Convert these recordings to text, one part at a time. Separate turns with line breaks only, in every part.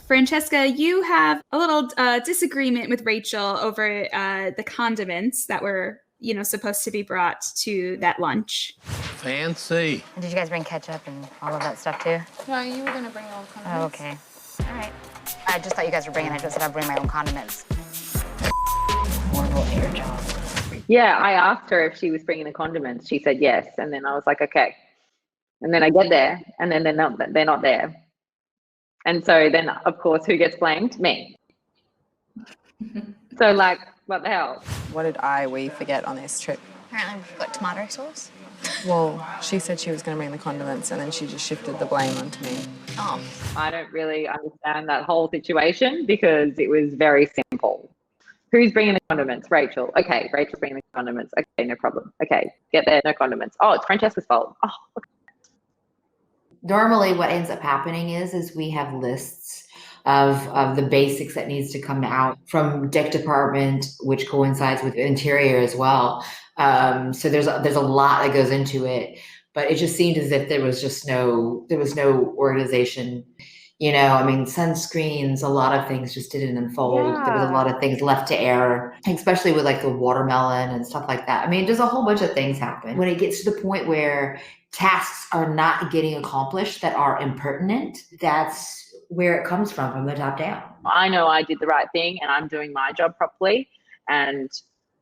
Francesca, you have a little disagreement with Rachel over the condiments that were, supposed to be brought to that lunch.
Fancy.
And did you guys bring ketchup and all of that stuff too?
No, you were gonna bring all the condiments.
Oh, okay. All right. I just thought you guys were bringing it. I just said I'd bring my own condiments. Horrible air job.
Yeah, I asked her if she was bringing the condiments. She said yes, and then I was like, okay. And then I get there, and then they're not there. And so then, of course, who gets blamed? Me. So, like, what the hell?
What did we forget on this trip?
Apparently we forgot tomato sauce.
Well, she said she was going to bring the condiments, and then she just shifted the blame onto me.
Oh.
I don't really understand that whole situation because it was very simple. Who's bringing the condiments? Rachel. Okay, Rachel's bringing the condiments. Okay, no problem. Okay, get there, no condiments. Oh, it's Francesca's fault. Oh, okay.
Normally what ends up happening is we have lists of the basics that needs to come out from deck department, which coincides with interior as well. So there's a lot that goes into it, but it just seemed as if there was no organization. I mean, sunscreens, a lot of things just didn't unfold. Yeah. There was a lot of things left to air, especially with like the watermelon and stuff like that. I mean, just a whole bunch of things happen. When it gets to the point where tasks are not getting accomplished that are impertinent, that's where it comes from the top down.
I know I did the right thing and I'm doing my job properly. And,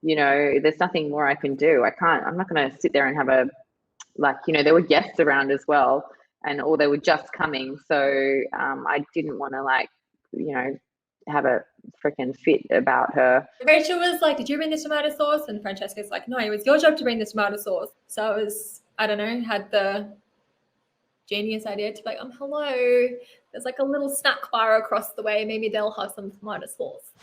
there's nothing more I can do. I'm not going to sit there and have there were guests around as well. Or they were just coming. So I didn't want to have a freaking fit about her.
Rachel was like, did you bring the tomato sauce? And Francesca's like, no, it was your job to bring the tomato sauce. So I was, had the genius idea to be like, hello, there's like a little snack bar across the way. Maybe they'll have some tomato sauce.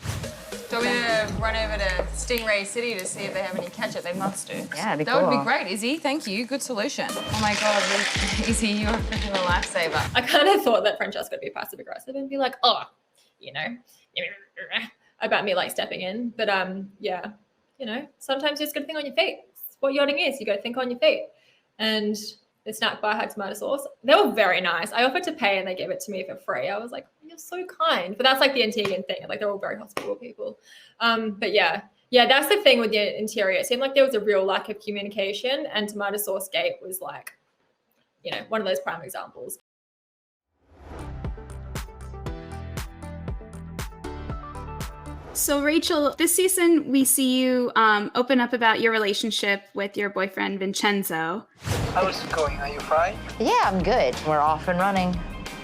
Do you want me to run over to Stingray City to see if they have any ketchup? They must do.
Yeah, that'd be
That
cool.
would be great, Izzy. Thank you. Good solution. Oh my God, Izzy, you're freaking a lifesaver.
I kind of thought that Francesca would be passive aggressive and be like, about me like stepping in. But sometimes you just got to think on your feet. It's what yachting is. You got to think on your feet. And the snack bar had tomato sauce. They were very nice. I offered to pay and they gave it to me for free. I was like, you're so kind. But that's like the Antiguan thing. Like they're all very hospitable people. But yeah, that's the thing with the interior. It seemed like there was a real lack of communication, and tomato sauce gate was like, one of those prime examples.
So Rachel, this season we see you open up about your relationship with your boyfriend Vincenzo.
How's it going? Are you fine?
Yeah, I'm good. We're off and running.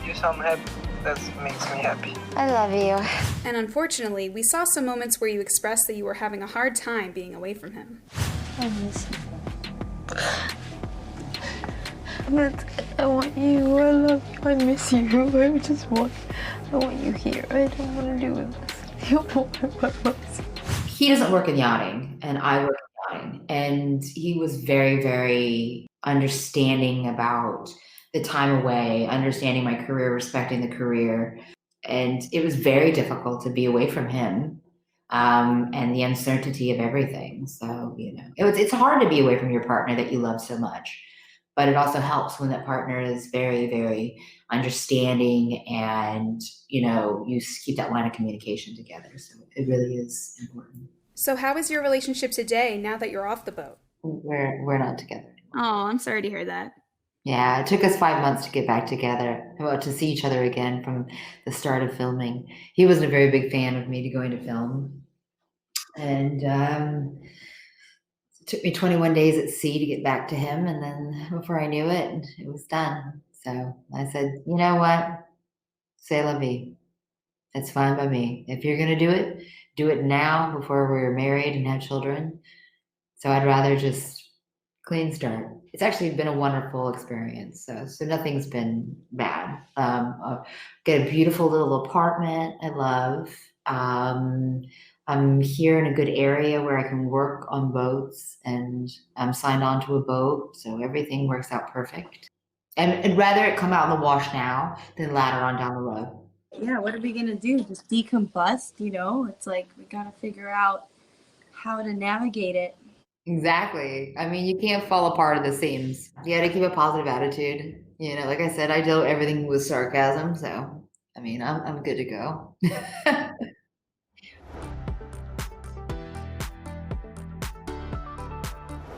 You sound happy. That makes me happy.
I love you.
And unfortunately, we saw some moments where you expressed that you were having a hard time being away from him.
I miss you. I want you. I love you. I miss you. I want you here. I don't want to do this.
He doesn't work in yachting, and I work in yachting. And he was very, very understanding about the time away, understanding my career, respecting the career. And it was very difficult to be away from him and the uncertainty of everything. So, it's hard to be away from your partner that you love so much. But it also helps when that partner is very, very understanding and, you keep that line of communication together. So it really is important.
So how is your relationship today now that you're off the boat?
We're not together anymore.
Oh, I'm sorry to hear that.
Yeah, it took us 5 months to get back together, to see each other again from the start of filming. He wasn't a very big fan of me going to film. And it took me 21 days at sea to get back to him. And then before I knew it, it was done. So I said, you know what? C'est la vie. That's fine by me. If you're going to do it now before we're married and have children. So I'd rather just clean start. It's actually been a wonderful experience. So nothing's been bad. Get a beautiful little apartment I love. I'm here in a good area where I can work on boats, and I'm signed on to a boat. So everything works out perfect. And I'd rather it come out in the wash now than later on down the road.
Yeah, what are we going to do? Just decombust, It's like we got to figure out how to navigate it.
Exactly. I mean, you can't fall apart at the seams. You got to keep a positive attitude. Like I said, I deal everything with sarcasm. So I mean, I'm good to go.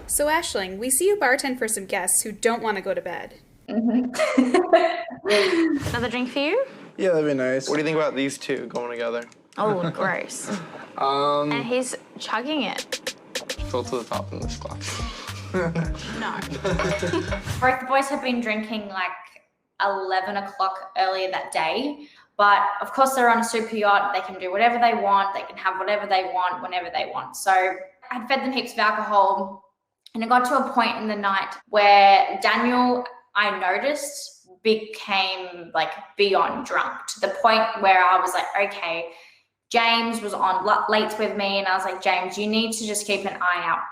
So Ashling, we see you bartend for some guests who don't want to go to bed.
Another drink for you?
Yeah, that'd be nice. What do you think about these two going together?
Oh, gross. And he's chugging it.
Fill to the top in this glass.
No.
Both the boys have been drinking like 11 o'clock earlier that day. But of course, they're on a super yacht. They can do whatever they want. They can have whatever they want whenever they want. So I'd fed them heaps of alcohol. And it got to a point in the night where Daniel, I noticed, became like beyond drunk, to the point where I was like, okay, James was on late with me. And I was like, James, you need to just keep an eye out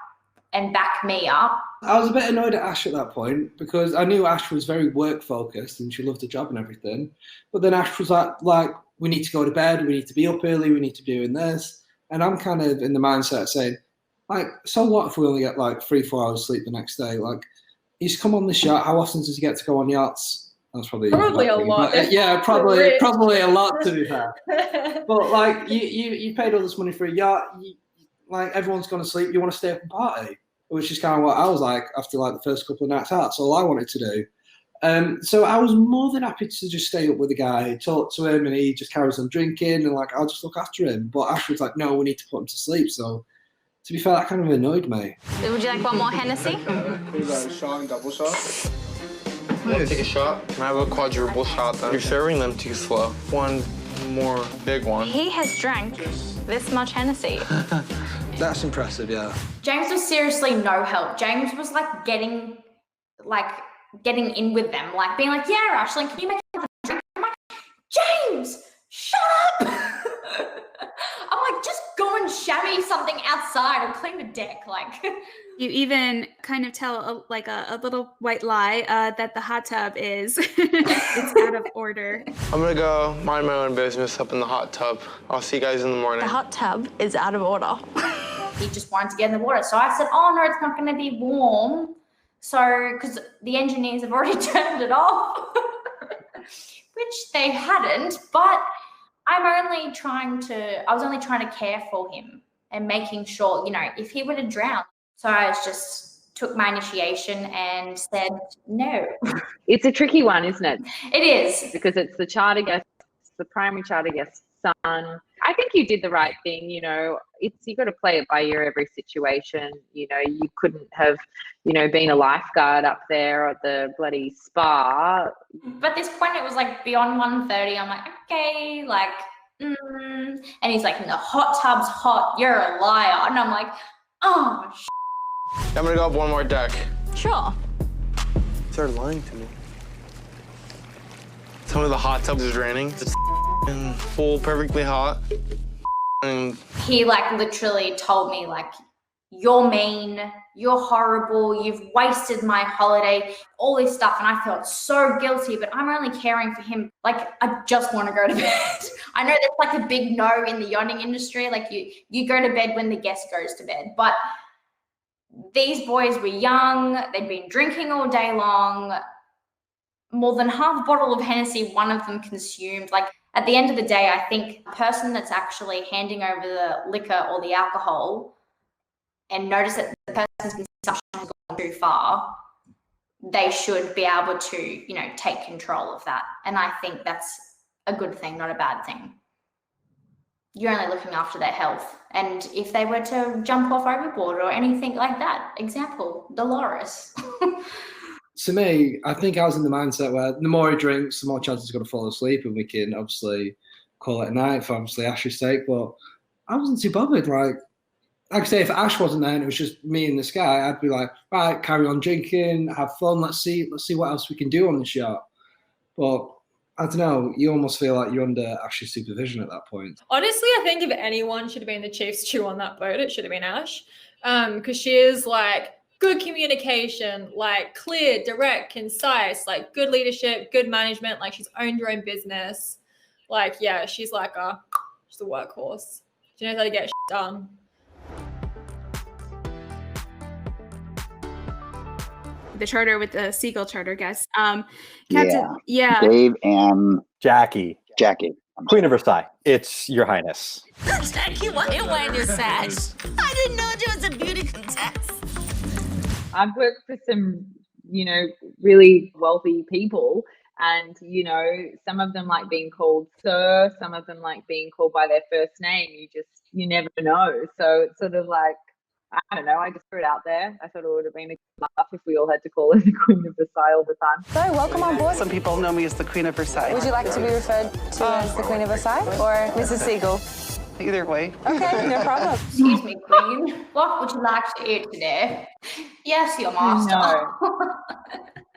and back me up.
I was a bit annoyed at Ash at that point because I knew Ash was very work focused and she loved her job and everything. But then Ash was like, we need to go to bed, we need to be up early, we need to be doing this. And I'm kind of in the mindset saying, like, so what if we only get like 3-4 hours sleep the next day? Like, he's come on this yacht. How often does he get to go on yachts? That's probably
a lot.
But, yeah, probably a lot, to be fair. But like, you paid all this money for a yacht. Like, everyone's gone to sleep. You want to stay up and party, which is kind of what I was like after like the first couple of nights out. That's all I wanted to do. So I was more than happy to just stay up with the guy, talk to him, and he just carries on drinking, and like I'll just look after him. But Ash was like, no, we need to put him to sleep. So to be fair, that kind of annoyed me.
Would you like one more Hennessy?
Shot and double shot. I'm gonna take a shot. Can I have a quadruple shot then? You're serving them too slow. One more big one.
He has drank this much Hennessy.
That's impressive, yeah.
James was seriously no help. James was like getting in with them, like being like, yeah, Ashling, can you make another drink? I'm like, James, shut up. I'm like, just go and shabby something outside or clean the deck. Like,
You even kind of tell a little white lie that the hot tub is it's out of order.
I'm gonna go mind my own business up in the hot tub. I'll see you guys in the morning.
The hot tub is out of order.
he just wanted to get in the water. So I said, oh no, it's not going to be warm. So, because the engineers have already turned it off, which they hadn't, but I was only trying to care for him and making sure, if he were to drown. So I just took my initiation and said no.
It's a tricky one, isn't it?
It is.
Because it's the charter guest, the primary charter guest's son. I think you did the right thing, you got to play it by ear every situation. You couldn't have, been a lifeguard up there at the bloody spa.
But at this point it was like beyond 1:30. I'm like, okay, and he's like, the hot tub's hot, you're a liar. And I'm like, oh,
I'm gonna go up one more deck.
Sure.
They're lying to me. Tell me the hot tub is draining. It's full, perfectly hot. And
he literally told me you're mean, you're horrible, you've wasted my holiday, all this stuff. And I felt so guilty, but I'm only caring for him. I just want to go to bed. I know that's a big no in the yachting industry. You go to bed when the guest goes to bed. But these boys were young. They'd been drinking all day long. More than half a bottle of Hennessy, one of them consumed. At the end of the day, I think the person that's actually handing over the liquor or the alcohol and notice that the person's consumption has gone too far, they should be able to, take control of that. And I think that's a good thing, not a bad thing. You're only looking after their health. And if they were to jump off overboard or anything like that, example, Dolores.
To me, I think I was in the mindset where the more he drinks, the more chance he's going to fall asleep, and we can obviously call it a night for obviously Ash's sake. But I wasn't too bothered. Like I say, if Ash wasn't there and it was just me and this guy, I'd be like, right, carry on drinking, have fun. Let's see what else we can do on the yacht. But I don't know. You almost feel like you're under Ash's supervision at that point.
Honestly, I think if anyone should have been the chief stew on that boat, it should have been Ash, because she is good communication, clear, direct, concise, good leadership, good management. She's owned her own business. She's she's a workhorse. She knows how to get shit done.
The charter with the seagull charter guest. Captain,
Dave and
Jackie.
Jackie.
Queen of Versailles. It's Your Highness.
Jackie, why are you wearing your sash? I didn't know there was a beauty contest.
I've worked for some, you know, really wealthy people, and, you know, some of them like being called sir, some of them like being called by their first name. You never know. So it's sort of like, I don't know, I just threw it out there. I thought it would have been a good laugh if we all had to call her the Queen of Versailles all the time.
So welcome on board.
Some people know me as the Queen of Versailles.
Would you like to be referred to as the Queen of Versailles or Mrs. Siegel?
Either way.
Okay, no problem.
Excuse me, Queen. What would you like to eat today? Yes, your master.
No.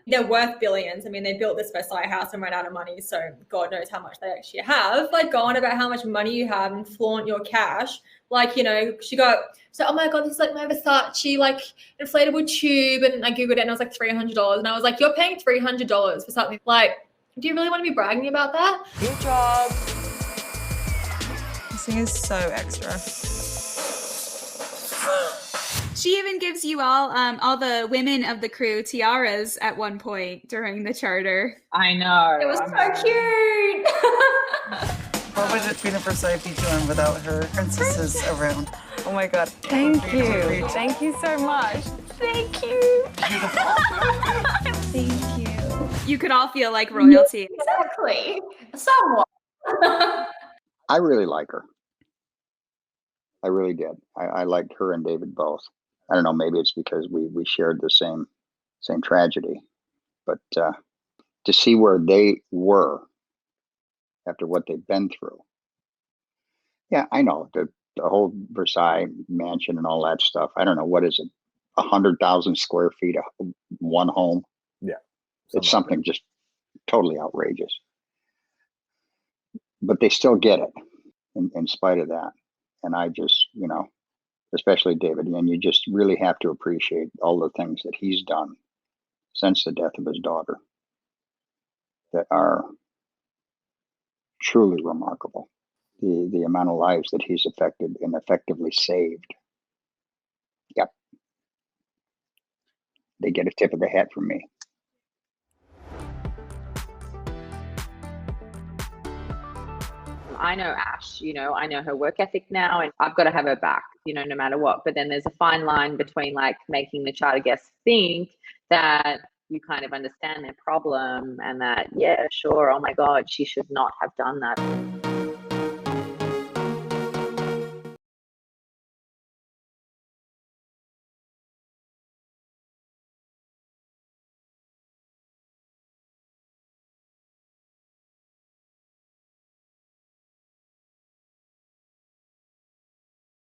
They're worth billions. I mean, they built this Versailles house and ran out of money, so God knows how much they actually have. Like, go on about how much money you have and flaunt your cash. Like, you know, she's like, oh my God, this is like my Versace, like, inflatable tube. And I Googled it and it was like $300. And I was like, you're paying $300 for something. Like, do you really want to be bragging about that?
Good job.
This thing is so extra.
She even gives you all the women of the crew tiaras at one point during the charter.
I know.
It was so cute.
What would the Queen of Versailles be doing without her princesses around?
Oh my God. Thank you. Thank you so much. Thank you.
Thank you. You could all feel like royalty.
Exactly. Somewhat.
I really like her. I really did. I liked her and David both. I don't know, maybe it's because we shared the same tragedy, but to see where they were after what they've been through. Yeah, I know the whole Versailles mansion and all that stuff. I don't know, what is it? 100,000 square feet of one home.
Yeah,
it's something just totally outrageous. But they still get it in spite of that. And I just, you know, especially David, and you just really have to appreciate all the things that he's done since the death of his daughter that are truly remarkable. The amount of lives that he's affected and effectively saved. Yep. They get a tip of the hat from me.
I know Ash, you know, I know her work ethic now, and I've got to have her back, you know, no matter what. But then there's a fine line between like making the charter guests think that you kind of understand their problem and that, yeah, sure, oh my God, she should not have done that.